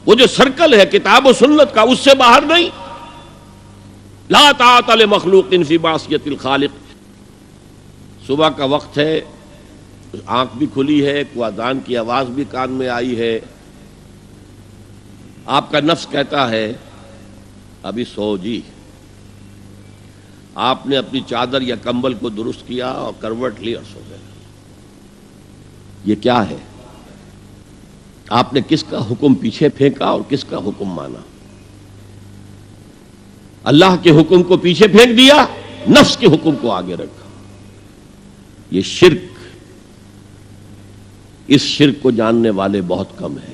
وہ جو سرکل ہے کتاب و سنت کا، اس سے باہر نہیں. لا طاعت لمخلوق فی معصیت الخالق. صبح کا وقت ہے، آنکھ بھی کھلی ہے، کوئی اذان کی آواز بھی کان میں آئی ہے، آپ کا نفس کہتا ہے ابھی سو جی. آپ نے اپنی چادر یا کمبل کو درست کیا اور کروٹ لی اور سو گئے. یہ کیا ہے؟ آپ نے کس کا حکم پیچھے پھینکا اور کس کا حکم مانا؟ اللہ کے حکم کو پیچھے پھینک دیا، نفس کے حکم کو آگے رکھا. یہ شرک، اس شرک کو جاننے والے بہت کم ہیں.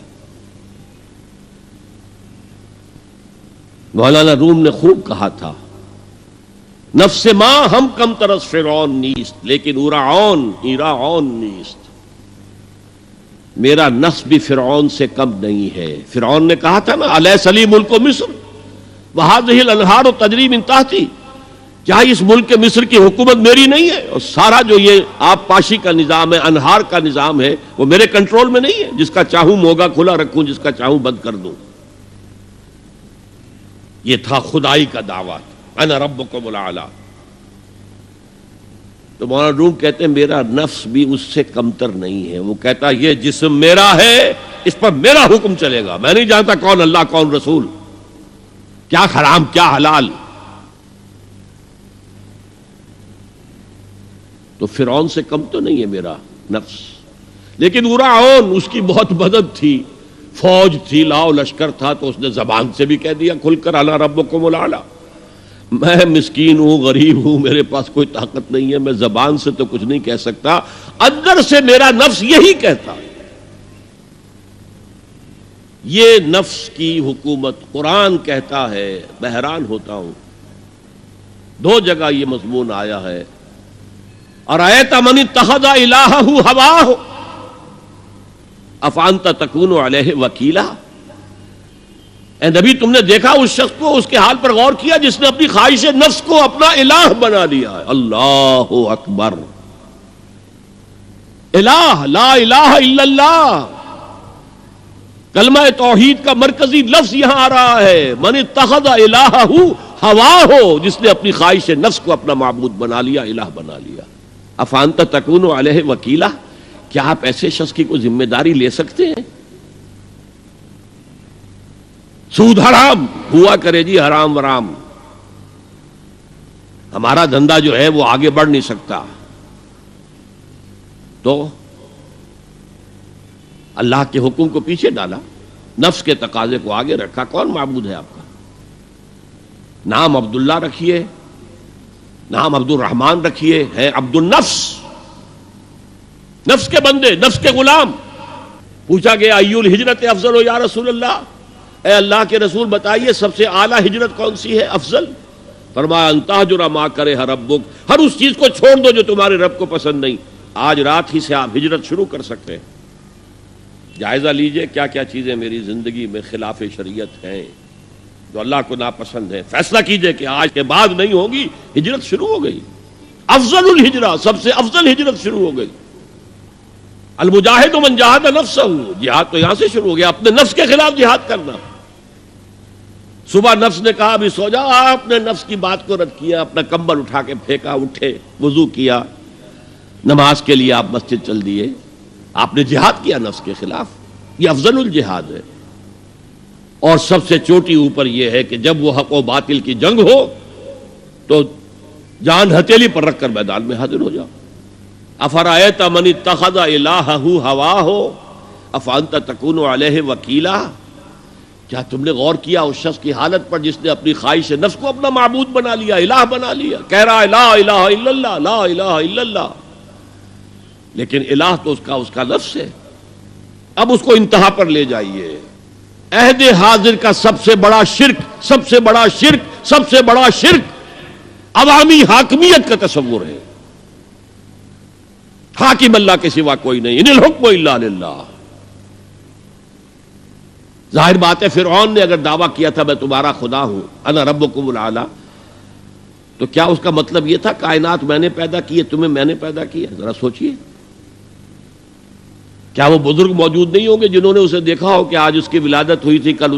مولانا روم نے خوب کہا تھا، نفس ما ہم کم ترس فرعون نیست لیکن ایراعون نیست. میرا نفس بھی فرعون سے کم نہیں ہے. فرعون نے کہا تھا نا الیس لی ملک مصر وہذہ الانہار تجری من تحتی، کیا اس ملک مصر کی حکومت میری نہیں ہے؟ اور سارا جو یہ آب پاشی کا نظام ہے، انہار کا نظام ہے، وہ میرے کنٹرول میں نہیں ہے؟ جس کا چاہوں موگا کھلا رکھوں، جس کا چاہوں بند کر دوں. یہ تھا خدائی کا دعویٰ، انا ربکم الاعلی. تو مولانا روم کہتے ہیں میرا نفس بھی اس سے کمتر نہیں ہے. وہ کہتا یہ جسم میرا ہے، اس پر میرا حکم چلے گا. میں نہیں جانتا کون اللہ کون رسول، کیا حرام کیا حلال. تو فرعون سے کم تو نہیں ہے میرا نفس. لیکن ایراعون اس کی بہت مدد تھی، فوج تھی، لاؤ لشکر تھا، تو اس نے زبان سے بھی کہہ دیا کھل کر انا ربکم الاعلی. میں مسکین ہوں، غریب ہوں، میرے پاس کوئی طاقت نہیں ہے، میں زبان سے تو کچھ نہیں کہہ سکتا، اندر سے میرا نفس یہی کہتا ہے. یہ نفس کی حکومت قرآن کہتا ہے. میں حیران ہوتا ہوں، دو جگہ یہ مضمون آیا ہے. ارأیت من اتخذ الہہ ہواہ افانت تکون علیہ وکیلا. اے نبی تم نے دیکھا اس شخص کو، اس کے حال پر غور کیا جس نے اپنی خواہش نفس کو اپنا الہ بنا لیا ہے. اللہ اکبر. الہ، لا الہ الا اللہ، کلمہ توحید کا مرکزی لفظ یہاں آ رہا ہے. من اتخذ الہہ ہواہ، جس نے اپنی خواہش نفس کو اپنا معبود بنا لیا، الہ بنا لیا. افانت تکون علیہ وکیلا، کیا آپ ایسے شخص کی کوئی ذمہ داری لے سکتے ہیں؟ سود حرام ہوا کرے جی، حرام ورام، ہمارا دھندا جو ہے وہ آگے بڑھ نہیں سکتا. تو اللہ کے حکم کو پیچھے ڈالا، نفس کے تقاضے کو آگے رکھا. کون معبود ہے آپ کا؟ نام عبداللہ رکھیے، نام عبد الرحمن رکھیے، ہے عبد النفس، نفس کے بندے، نفس کے غلام. پوچھا گیا ای الہجرت افضل یا رسول اللہ، اے اللہ کے رسول بتائیے سب سے اعلیٰ ہجرت کون سی ہے، افضل؟ فرمایا ان تہجر ما کرہ ربک، ہر اس چیز کو چھوڑ دو جو تمہارے رب کو پسند نہیں. آج رات ہی سے آپ ہجرت شروع کر سکتے ہیں. جائزہ لیجئے کیا کیا چیزیں میری زندگی میں خلاف شریعت ہیں جو اللہ کو ناپسند ہے. فیصلہ کیجئے کہ آج کے بعد نہیں ہوگی. ہجرت شروع ہو گئی، افضل الہجرہ، سب سے افضل ہجرت شروع ہو گئی. المجاہد من جاہد نفسہ، جہاد تو یہاں سے شروع ہو گیا، اپنے نفس کے خلاف جہاد کرنا. صبح نفس نے کہا ابھی سو جاؤ، آپ نے نفس کی بات کو رد کیا، اپنا کمبل اٹھا کے پھینکا، اٹھے، وضو کیا، نماز کے لیے آپ مسجد چل دیے. آپ نے جہاد کیا نفس کے خلاف. یہ افضل الجہاد ہے. اور سب سے چوٹی اوپر یہ ہے کہ جب وہ حق و باطل کی جنگ ہو تو جان ہتھیلی پر رکھ کر میدان میں حاضر ہو جاؤ. افرأیت من اتخذ الہہ ہواہ افانت تکون علیہ وکیلا. کیا تم نے غور کیا اس شخص کی حالت پر جس نے اپنی خواہش نفس کو اپنا معبود بنا لیا، الہ بنا لیا، کہہ رہا ہے لا الہ الا اللہ، لا الہ الا اللہ، لیکن الہ تو اس کا لفظ ہے. اب اس کو انتہا پر لے جائیے. عہد حاضر کا سب سے بڑا شرک، سب سے بڑا شرک، سب سے بڑا شرک عوامی حاکمیت کا تصور ہے. حاکم اللہ کے سوا کوئی نہیں، ان الحکم الا للہ. ظاہر بات ہے فرعون نے اگر دعویٰ کیا تھا میں تمہارا خدا ہوں، انا ربکم الاعلی، تو کیا اس کا مطلب یہ تھا کائنات میں نے پیدا کی ہے، تمہیں میں نے پیدا کیا؟ ذرا سوچئے. کیا وہ بزرگ موجود نہیں ہوں گے جنہوں نے اسے دیکھا ہو کہ آج اس کی ولادت ہوئی تھی، کل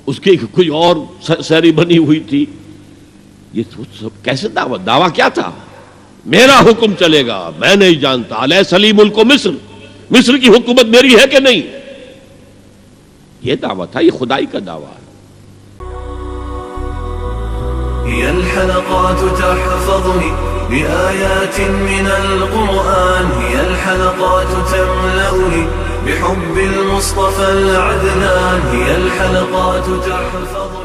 اس کی کوئی اور سیری بنی ہوئی تھی؟ یہ سب کیسے دعویٰ کیا تھا؟ میرا حکم چلے گا، میں نہیں جانتا، الیس لی ملک مصر، مصر کی حکومت میری ہے کہ نہیں؟ یہ دعویٰ تھا، یہ خدائی کا دعویٰ ہے۔ هي الحلقات تحفظني بآيات من القرآن، هي الحلقات تملأني بحب المصطفى العدنان، هي الحلقات تحفظني